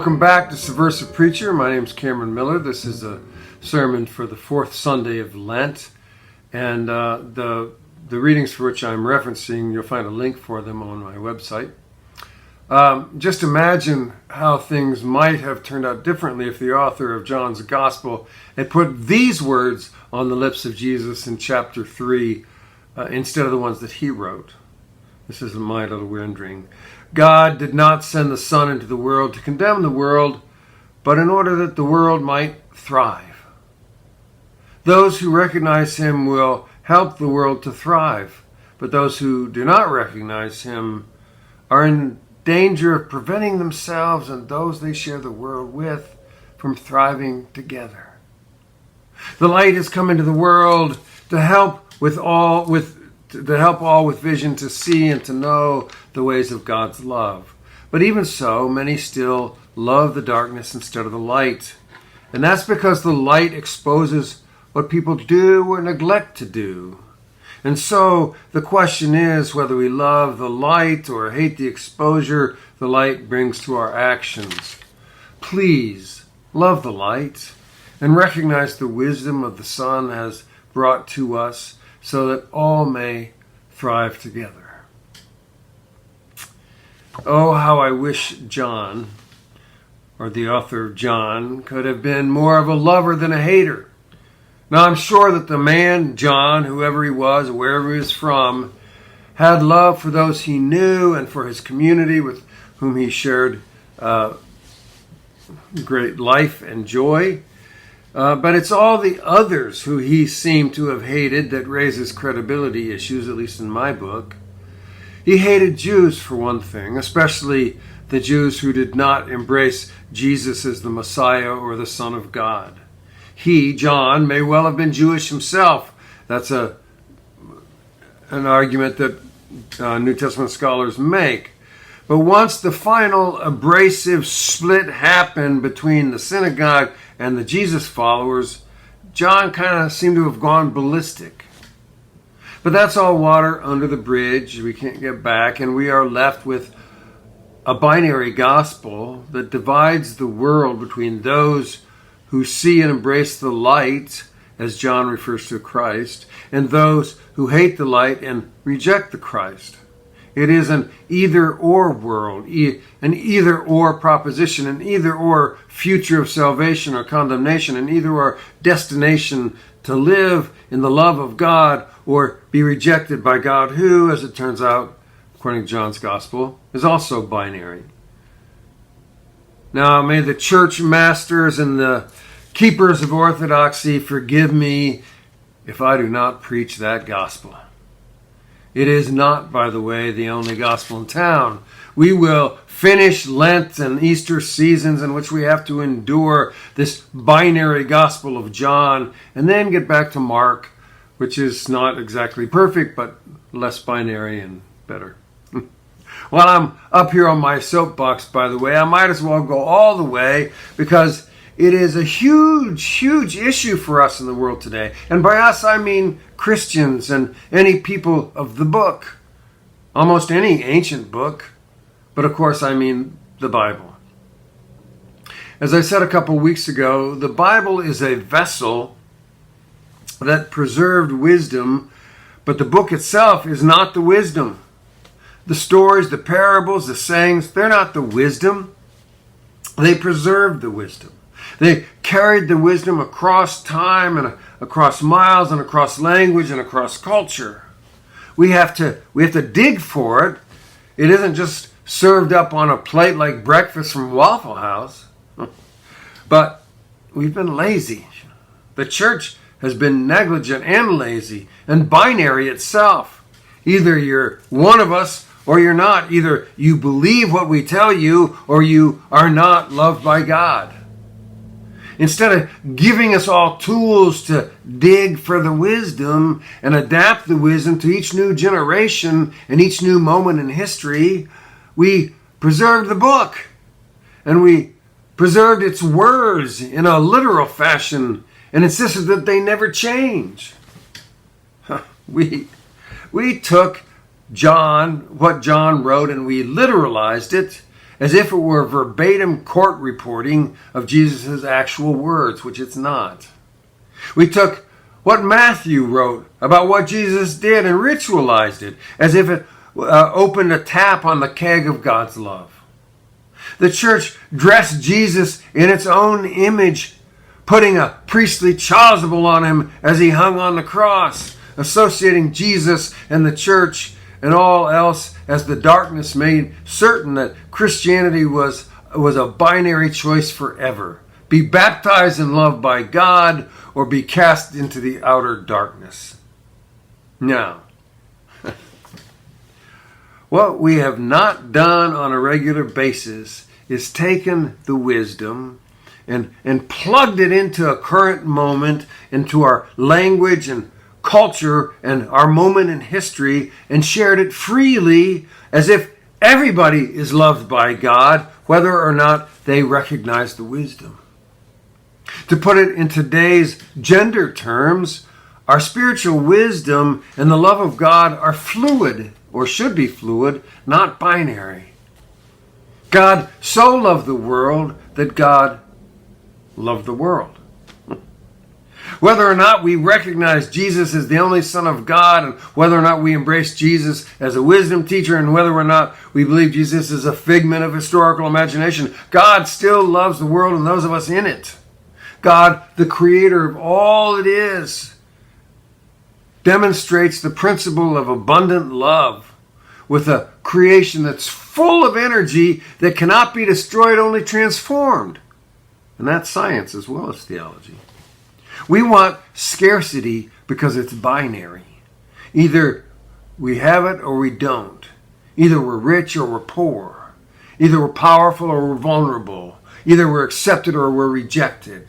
Welcome back to Subversive Preacher. My name is Cameron Miller. This is a sermon for the fourth Sunday of Lent. And the readings for which I'm referencing, you'll find a link for them on my website. Just imagine how things might have turned out differently if the author of John's Gospel had put these words on the lips of Jesus in chapter 3 instead of the ones that he wrote. This is my little rendering. God did not send the Son into the world to condemn the world, but in order that the world might thrive. Those who recognize him will help the world to thrive, but those who do not recognize him are in danger of preventing themselves and those they share the world with from thriving together. The light has come into the world to help all with vision to see and to know the ways of God's love. But even so, many still love the darkness instead of the light. And that's because the light exposes what people do or neglect to do. And so the question is whether we love the light or hate the exposure the light brings to our actions. Please love the light and recognize the wisdom of the Son has brought to us so that all may thrive together. Oh, how I wish John, or the author of John, could have been more of a lover than a hater. Now, I'm sure that the man, John, whoever he was, wherever he was from, had love for those he knew and for his community with whom he shared great life and joy. But it's all the others who he seemed to have hated that raises credibility issues, at least in my book. He hated Jews, for one thing, especially the Jews who did not embrace Jesus as the Messiah or the Son of God. He, John, may well have been Jewish himself. That's an argument that New Testament scholars make. But once the final abrasive split happened between the synagogue and the Jesus followers, John kind of seemed to have gone ballistic. But that's all water under the bridge. We can't get back, and we are left with a binary gospel that divides the world between those who see and embrace the light, as John refers to Christ, and those who hate the light and reject the Christ. It is an either-or world, an either-or proposition, an either-or future of salvation or condemnation, an either-or destination to live in the love of God or be rejected by God, who, as it turns out, according to John's Gospel, is also binary. Now, may the church masters and the keepers of orthodoxy forgive me if I do not preach that gospel. It is not, by the way, the only gospel in town. We will finish Lent and Easter seasons in which we have to endure this binary gospel of John and then get back to Mark, which is not exactly perfect, but less binary and better. While I'm up here on my soapbox, by the way, I might as well go all the way because it is a huge, huge issue for us in the world today. And by us, I mean Christians and any people of the book. Almost any ancient book. But of course, I mean the Bible. As I said a couple weeks ago, the Bible is a vessel that preserved wisdom, but the book itself is not the wisdom. The stories, the parables, the sayings, they're not the wisdom. They preserved the wisdom. They carried the wisdom across time and across miles and across language and across culture. We have to dig for it. It isn't just served up on a plate like breakfast from Waffle House. But we've been lazy. The church has been negligent and lazy and binary itself. Either you're one of us or you're not. Either you believe what we tell you or you are not loved by God. Instead of giving us all tools to dig for the wisdom and adapt the wisdom to each new generation and each new moment in history, we preserved the book and we preserved its words in a literal fashion and insisted that they never change. We took what John wrote and we literalized it as if it were verbatim court reporting of Jesus' actual words, which it's not. We took what Matthew wrote about what Jesus did and ritualized it, as if it opened a tap on the keg of God's love. The church dressed Jesus in its own image, putting a priestly chasuble on him as he hung on the cross, associating Jesus and the church and all else as the darkness made certain that Christianity was a binary choice forever. Be baptized in love by God or be cast into the outer darkness. Now, what we have not done on a regular basis is taken the wisdom and plugged it into a current moment, into our language and culture and our moment in history, and shared it freely as if everybody is loved by God, whether or not they recognize the wisdom. To put it in today's gender terms, our spiritual wisdom and the love of God are fluid, or should be fluid, not binary. God so loved the world that God loved the world. Whether or not we recognize Jesus as the only Son of God, and whether or not we embrace Jesus as a wisdom teacher, and whether or not we believe Jesus is a figment of historical imagination, God still loves the world and those of us in it. God, the creator of all it is, demonstrates the principle of abundant love with a creation that's full of energy that cannot be destroyed, only transformed. And that's science as well as theology. We want scarcity because it's binary. Either we have it or we don't. Either we're rich or we're poor. Either we're powerful or we're vulnerable. Either we're accepted or we're rejected.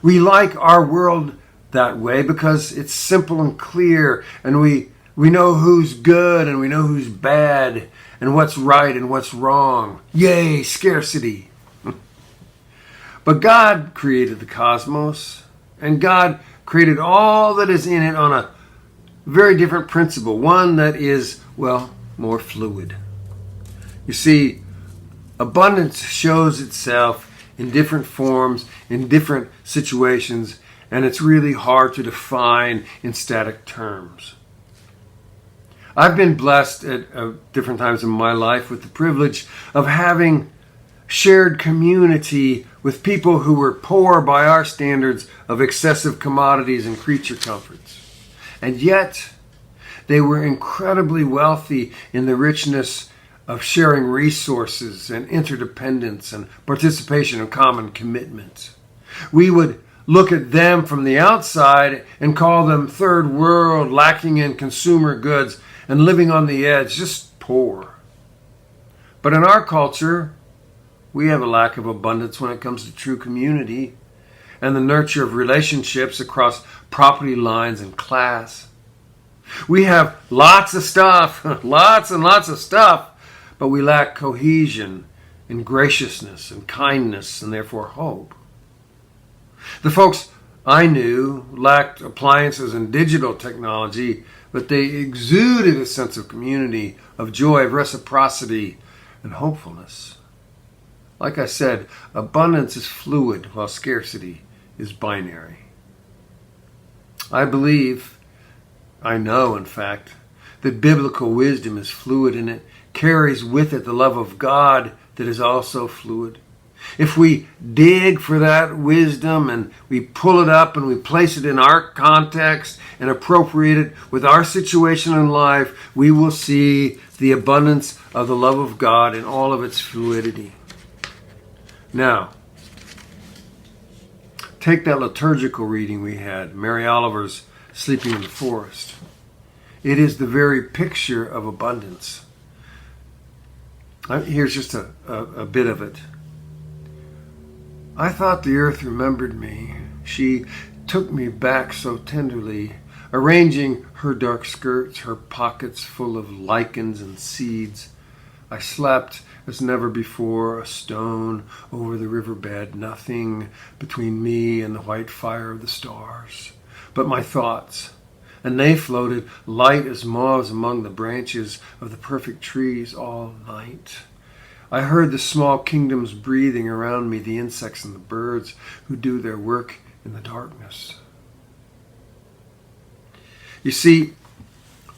We like our world that way because it's simple and clear, and we know who's good and we know who's bad and what's right and what's wrong. Yay, scarcity. But God created the cosmos, and God created all that is in it on a very different principle, one that is, well, more fluid. You see, abundance shows itself in different forms, in different situations, and it's really hard to define in static terms. I've been blessed at different times in my life with the privilege of having shared community with people who were poor by our standards of excessive commodities and creature comforts. And yet, they were incredibly wealthy in the richness of sharing resources and interdependence and participation and common commitment. We would look at them from the outside and call them third world, lacking in consumer goods and living on the edge, just poor. But in our culture, we have a lack of abundance when it comes to true community and the nurture of relationships across property lines and class. We have lots of stuff, lots and lots of stuff, but we lack cohesion and graciousness and kindness and therefore hope. The folks I knew lacked appliances and digital technology, but they exuded a sense of community, of joy, of reciprocity, and hopefulness. Like I said, abundance is fluid while scarcity is binary. I know, in fact, that biblical wisdom is fluid and it carries with it the love of God that is also fluid. If we dig for that wisdom and we pull it up and we place it in our context and appropriate it with our situation in life, we will see the abundance of the love of God in all of its fluidity. Now, take that liturgical reading we had, Mary Oliver's Sleeping in the Forest. It is the very picture of abundance. Here's just a bit of it. I thought the earth remembered me. She took me back so tenderly, arranging her dark skirts, her pockets full of lichens and seeds. I slept as never before, a stone over the riverbed, nothing between me and the white fire of the stars, but my thoughts, and they floated light as moths among the branches of the perfect trees all night. I heard the small kingdoms breathing around me, the insects and the birds who do their work in the darkness. You see,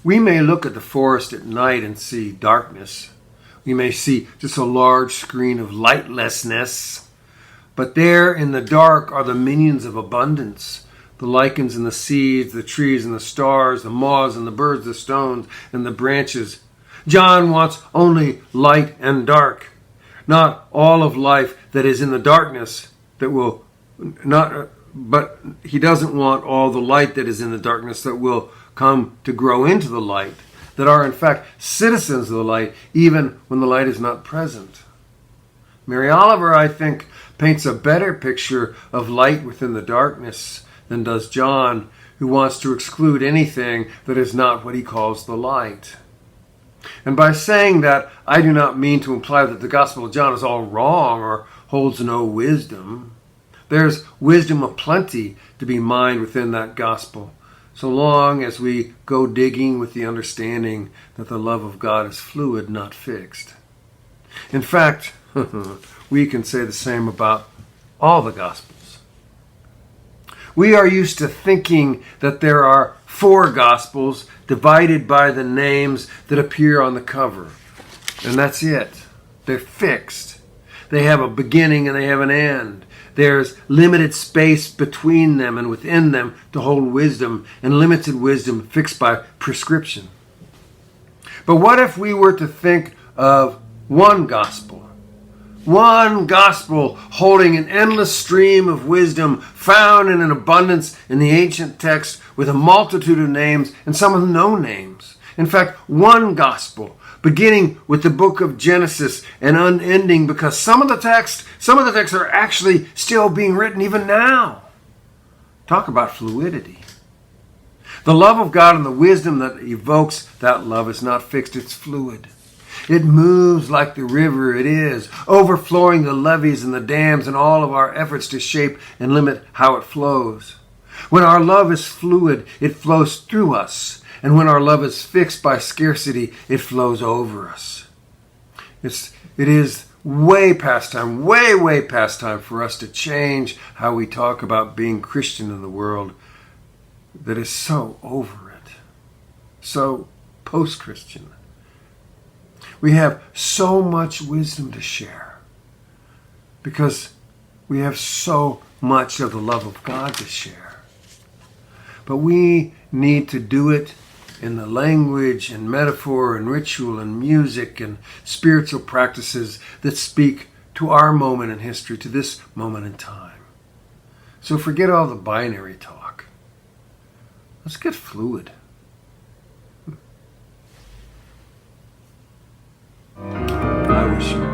we may look at the forest at night and see darkness. We may see just a large screen of lightlessness. But there in the dark are the minions of abundance, the lichens and the seeds, the trees and the stars, the moths and the birds, the stones and the branches. John wants only light and dark, not all of life that is in the darkness that will not, but he doesn't want all the light that is in the darkness that will come to grow into the light, that are in fact citizens of the light, even when the light is not present. Mary Oliver, I think, paints a better picture of light within the darkness than does John, who wants to exclude anything that is not what he calls the light. And by saying that, I do not mean to imply that the Gospel of John is all wrong or holds no wisdom. There's wisdom aplenty to be mined within that Gospel, so long as we go digging with the understanding that the love of God is fluid, not fixed. In fact, we can say the same about all the Gospels. We are used to thinking that there are 4 Gospels divided by the names that appear on the cover. And that's it. They're fixed. They have a beginning and they have an end. There's limited space between them and within them to hold wisdom, and limited wisdom fixed by prescription. But what if we were to think of one gospel? One gospel holding an endless stream of wisdom found in an abundance in the ancient text, with a multitude of names and some with no names. In fact, one gospel beginning with the book of Genesis and unending, because some of the texts are actually still being written even now. Talk about fluidity. The love of God and the wisdom that evokes that love is not fixed, it's fluid. It moves like the river it is, overflowing the levees and the dams and all of our efforts to shape and limit how it flows. When our love is fluid, it flows through us. And when our love is fixed by scarcity, it flows over us. It is way past time, way past time for us to change how we talk about being Christian in the world that is so over it, so post-Christian. We have so much wisdom to share because we have so much of the love of God to share. But we need to do it in the language and metaphor and ritual and music and spiritual practices that speak to our moment in history, to this moment in time. So forget all the binary talk. Let's get fluid. I wish you